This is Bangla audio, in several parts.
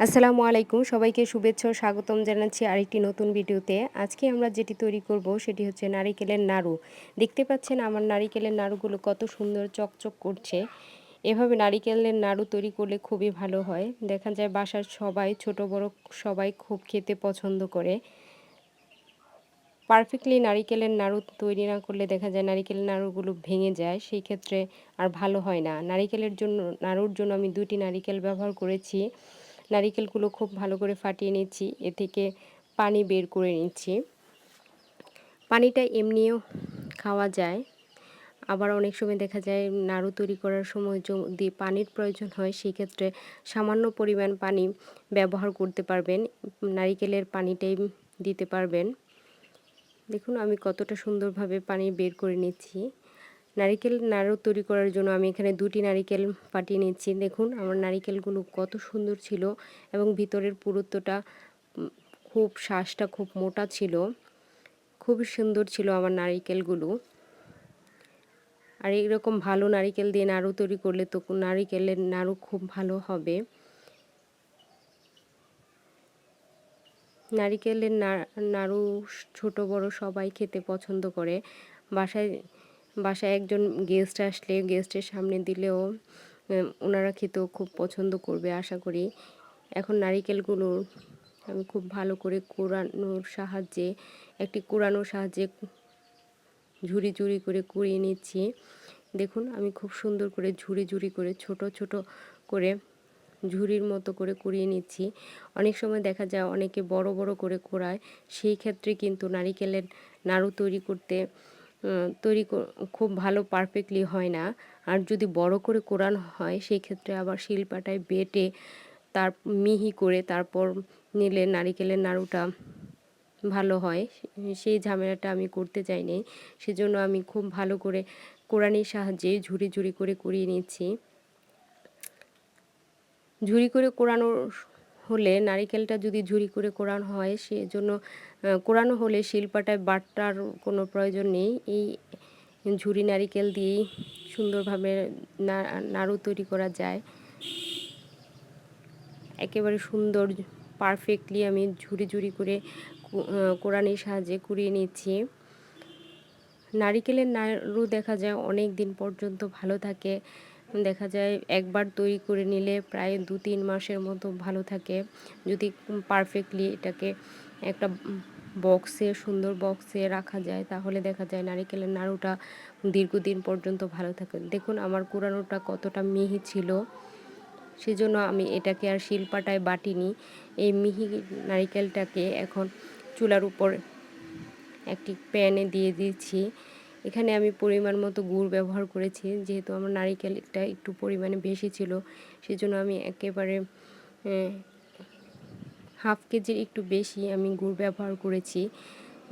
আসসালামু আলাইকুম, সবাইকে শুভেচ্ছা ও স্বাগতম জানাচ্ছি আরেকটি নতুন ভিডিওতে। আজকে আমরা যেটি তৈরি করব সেটি হচ্ছে নারিকেলের নাড়ু। দেখতে পাচ্ছেন আমার নারিকেলের নাড়ুগুলো কত সুন্দর চকচক করছে। এভাবে নারিকেলের নাড়ু তৈরি করলে খুবই ভালো হয়। দেখা যায় বাসার সবাই, ছোট বড় সবাই খুব খেতে পছন্দ করে। পারফেক্টলি নারিকেলের নাড়ু তৈরি না করলে দেখা যায় নারিকেলের নাড়ুগুলো ভেঙে যায়, সেই ক্ষেত্রে আর ভালো হয় না। নাড়ুর জন্য আমি 2টি নারিকেল ব্যবহার করেছি। নারিকেলগুলো খুব ভালো করে ফাটিয়ে নিচ্ছি, এ থেকে পানি বের করে নিচ্ছি। পানিটা এমনিও খাওয়া যায়, আবার অনেক সময় দেখা যায় নাড়ু তৈরি করার সময় যদি পানির প্রয়োজন হয় সেক্ষেত্রে সামান্য পরিমাণ পানি ব্যবহার করতে পারবেন, নারিকেলের পানিটাই দিতে পারবেন। দেখুন আমি কতটা সুন্দরভাবে পানি বের করে নিচ্ছি। নারিকেল নাড়ু তৈরি করার জন্য আমি এখানে 2টি নারিকেল ফাটিয়ে নিচ্ছি। দেখুন আমার নারিকেলগুলো কত সুন্দর ছিল এবং ভিতরের পুরুত্বটা খুব শ্বাসটা খুব মোটা ছিল, খুবই সুন্দর ছিল আমার নারিকেলগুলো। আর এরকম ভালো নারিকেল দিয়ে নাড়ু তৈরি করলে তো নারিকেলের নাড়ু খুব ভালো হবে। নারিকেলের নাড়ু ছোট বড় সবাই খেতে পছন্দ করে। বাসায় বাসায় একজন গেস্ট আসলে গেস্টের সামনে দিলেও ওনারা খেতেও খুব পছন্দ করবে আশা করি। এখন নারিকেলগুলো আমি খুব ভালো করে কুড়ানোর সাহায্যে ঝুরি ঝুরি করে কুড়িয়ে নিচ্ছি। দেখুন আমি খুব সুন্দর করে ঝুরি ঝুরি করে ছোট ছোট করে ঝুরির মতো করে কুড়িয়ে নিচ্ছি। অনেক সময় দেখা যায় অনেকে বড় বড় করে কুড়ায়, সেই ক্ষেত্রে কিন্তু নারিকেলের নাড়ু তৈরি খুব ভালো পারফেক্টলি হয় না। আর যদি বড় করে কোরানো হয় সেই ক্ষেত্রে আবার শিলপাটায় বেটে তার মিহি করে তারপর নিলে নারিকেলের নাড়ুটা ভালো হয়। সেই ঝামেলাটা আমি করতে চাইনি, সেজন্য আমি খুব ভালো করে কোরানির সাহায্যে ঝুরি ঝুরি করে কুড়িয়ে নিচ্ছি। ঝুরি করে কোরানো হলে নারিকেলটা যদি ঝুরি করে কোরানো হয় সেজন্য কোরানো হলে শিলপাটায় বাটার কোনো প্রয়োজন নেই। এই ঝুরি নারিকেল দিয়েই সুন্দরভাবে নাড়ু তৈরি করা যায়। একেবারে সুন্দর পারফেক্টলি আমি ঝুরি ঝুরি করে কোরানির সাহায্যে কুড়িয়ে নিচ্ছি। নারিকেলের নাড়ু দেখা যায় অনেক দিন পর্যন্ত ভালো থাকে। দেখা যায় একবার তৈরি করে নিলে প্রায় 2-3 মাসের মতো ভালো থাকে, যদি পারফেক্টলি এটাকে একটা সুন্দর বক্সে রাখা যায়, তাহলে দেখা যায় নারিকেলের নাড়ুটা দীর্ঘদিন পর্যন্ত ভালো থাকে। দেখুন আমার কুড়ানোটা কতটা মিহি ছিল, সেজন্য আমি এটাকে আর শিলপাটায় বাটিনি। এই মিহি নারিকেলটাকে এখন চুলার উপর একটি প্যানে দিয়ে দিচ্ছি। এখানে আমি পরিমাণ মতো গুড় ব্যবহার করেছি, যেহেতু আমার নারিকেলটা একটু পরিমাণে বেশি ছিল সেজন্য আমি একেবারে হাফ কেজির একটু বেশি আমি গুড় ব্যবহার করেছি।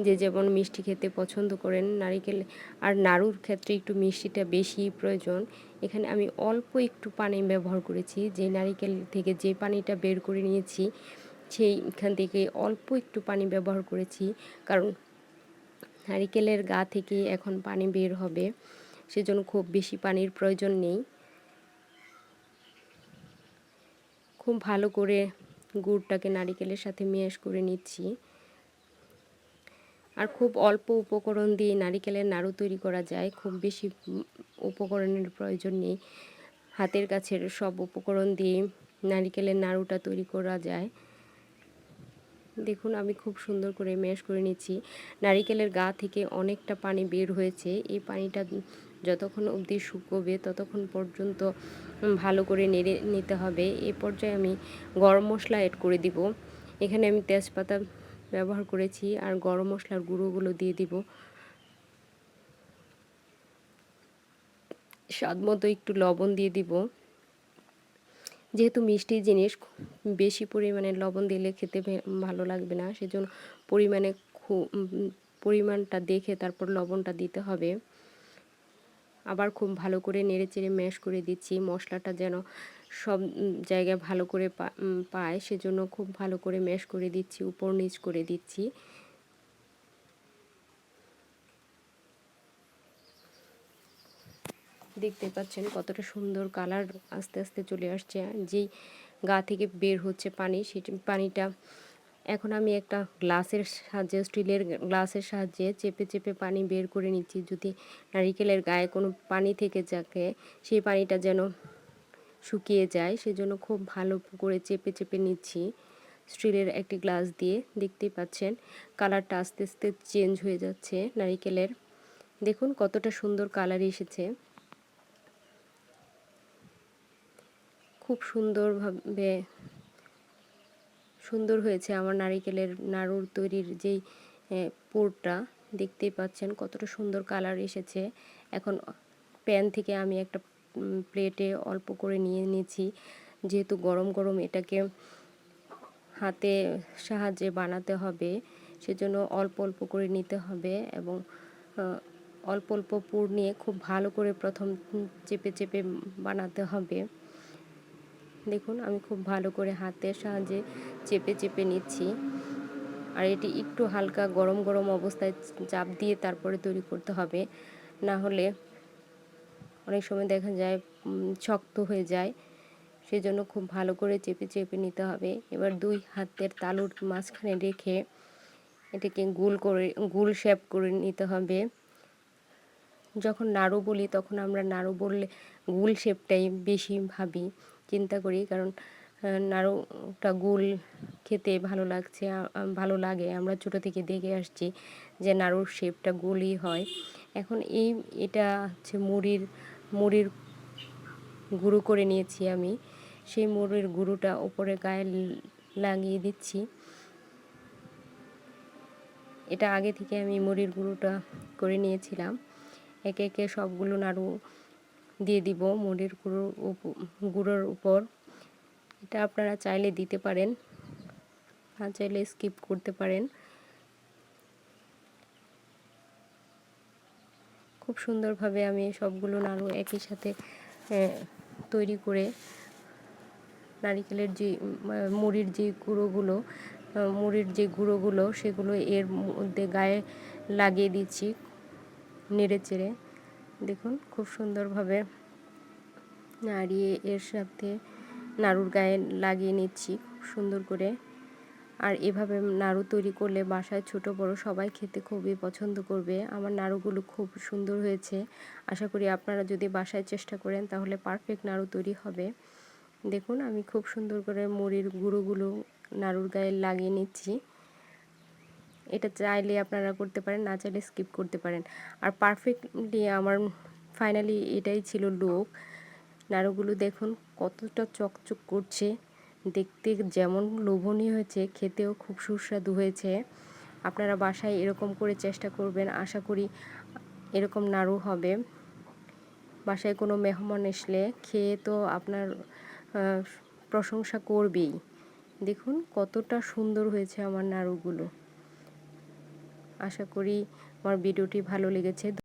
যে যেমন মিষ্টি খেতে পছন্দ করেন, নারিকেল আর নাড়ুর ক্ষেত্রে একটু মিষ্টিটা বেশি প্রয়োজন। এখানে আমি অল্প একটু পানি ব্যবহার করেছি, যে নারিকেল থেকে যে পানিটা বের করে নিয়েছি সেইখান থেকে অল্প একটু পানি ব্যবহার করেছি, কারণ নারিকেলের গা থেকে এখন পানি বের হবে, সেজন্য খুব বেশি পানির প্রয়োজন নেই। খুব ভালো করে গুড়টাকে নারিকেলের সাথে ম্যাশ করে নিচ্ছি। আর খুব অল্প উপকরণ দিয়ে নারিকেলের নাড়ু তৈরি করা যায়, খুব বেশি উপকরণের প্রয়োজন নেই। হাতের কাছের সব উপকরণ দিয়ে নারিকেলের নাড়ুটা তৈরি করা যায়। দেখুন আমি খুব সুন্দর করে ম্যাশ করে নিচ্ছি। নারিকেলের গা থেকে অনেকটা পানি বের হয়েছে, এই পানিটা যতক্ষণ অবধি শুকোবে ততক্ষণ পর্যন্ত ভালো করে নেড়ে নিতে হবে। এ পর্যায়ে আমি গরম মশলা অ্যাড করে দিব। এখানে আমি তেজপাতা ব্যবহার করেছি আর গরম মশলার গুঁড়োগুলো দিয়ে দিব। স্বাদ মতো একটু লবণ দিয়ে দিব। যেহেতু মিষ্টি জিনিস বেশি পরিমাণে লবণ দিলে খেতে ভালো লাগবে না, সেজন্য পরিমাণটা দেখে তারপর লবণটা দিতে হবে। আবার খুব ভালো করে নেড়েচেড়ে ম্যাশ করে দিচ্ছি, মশলাটা যেন সব জায়গায় ভালো করে পায়, সেজন্য খুব ভালো করে ম্যাশ করে দিচ্ছি, উপর নিচ করে দিচ্ছি। দেখতে পাচ্ছেন কতটা সুন্দর কালার আস্তে আস্তে চলে আসছে। যেই গা থেকে বের হচ্ছে পানি, সেটি পানিটা এখন আমি একটা গ্লাসের সাহায্যে, স্টিলের গ্লাসের সাহায্যে চেপে চেপে পানি বের করে নিচ্ছি। যদি নারিকেলের গায়ে কোনো পানি থেকে থাকে সেই পানিটা যেন শুকিয়ে যায়, সেজন্য খুব ভালো করে চেপে চেপে নিচ্ছি স্টিলের একটি গ্লাস দিয়ে। দেখতেই পাচ্ছেন কালারটা আস্তে আস্তে চেঞ্জ হয়ে যাচ্ছে নারিকেলের। দেখুন কতটা সুন্দর কালার এসেছে। খুব সুন্দর হয়েছে আমার নারিকেলের নাড়ুর তৈরির যেই পুরটা। দেখতেই পাচ্ছেন কতটা সুন্দর কালার এসেছে। এখন প্যান থেকে আমি একটা প্লেটে অল্প করে নিয়ে নিয়েছি। যেহেতু গরম গরম এটাকে হাতে সাহায্যে বানাতে হবে, সেজন্য অল্প অল্প করে নিতে হবে এবং অল্প অল্প পুর নিয়ে খুব ভালো করে প্রথম চেপে চেপে বানাতে হবে। দেখুন আমি খুব ভালো করে হাতের সাহায্যে চেপে চেপে নিচ্ছি। আর এটি একটু হালকা গরম গরম অবস্থায় চাপ দিয়ে তারপরে তৈরি করতে হবে, না হলে অনেক সময় দেখা যায় শক্ত হয়ে যায়। সেজন্য খুব ভালো করে চেপে চেপে নিতে হবে। এবার দুই হাতের তালুর মাঝখানে রেখে এটাকে গোল শেপ করে নিতে হবে। যখন নাড়ু বলি তখন আমরা নাড়ু বললে গোল শেপটাই বেশি ভাবি, চিন্তা করি, কারণ নাড়ুটা গোল খেতে ভালো লাগে। আমরা ছোটো থেকে দেখে আসছি যে নাড়ুর শেপটা গোলই হয়। এখন এটা হচ্ছে মুড়ির গুঁড়ো করে নিয়েছি আমি। সেই মুড়ির গুঁড়োটা উপরে গায়ে লাগিয়ে দিচ্ছি। এটা আগে থেকে আমি মুড়ির গুঁড়োটা করে নিয়েছিলাম। একে একে সবগুলো নাড়ু দিয়ে দিব মুড়ির গুঁড়োর উপর। এটা আপনারা চাইলে দিতে পারেন, না চাইলে স্কিপ করতে পারেন। খুব সুন্দরভাবে আমি সবগুলো নাড়ু একই সাথে তৈরি করে নারিকেলের যে মুড়ির যে গুঁড়োগুলো সেগুলো এর মধ্যে গায়ে লাগিয়ে দিচ্ছি নেড়ে চেড়ে। দেখুন খুব সুন্দরভাবে নাড়িয়ে এর সাথে নাড়ুর গায়ে লাগিয়ে নিচ্ছি খুব সুন্দর করে। আর এভাবে নাড়ু তৈরি করলে বাসায় ছোট বড় সবাই খেতে খুবই পছন্দ করবে। আমার নাড়ুগুলো খুব সুন্দর হয়েছে। আশা করি আপনারা যদি বাসায় চেষ্টা করেন তাহলে পারফেক্ট নাড়ু তৈরি হবে। দেখুন আমি খুব সুন্দর করে মুড়ির গুঁড়োগুলো নাড়ুর গায়ে লাগিয়ে নিচ্ছি। এটা চাইলে আপনারা করতে পারেন, না চাইলে স্কিপ করতে পারেন। আর পারফেক্টলি আমার ফাইনালি এটাই ছিল লুক। নাড়ুগুলো দেখুন কতটা চকচক করছে, দেখতে যেমন লোভনীয় হয়েছে খেতেও খুব সুস্বাদু হয়েছে। আপনারা বাসায় এরকম করে চেষ্টা করবেন, আশা করি এরকম নাড়ু হবে। বাসায় কোনো মেহমান আসলে খেয়ে তো আপনার প্রশংসা করবেই। দেখুন কতটা সুন্দর হয়েছে আমার নাড়ুগুলো। আশা করি আমার ভিডিওটি ভালো লেগেছে।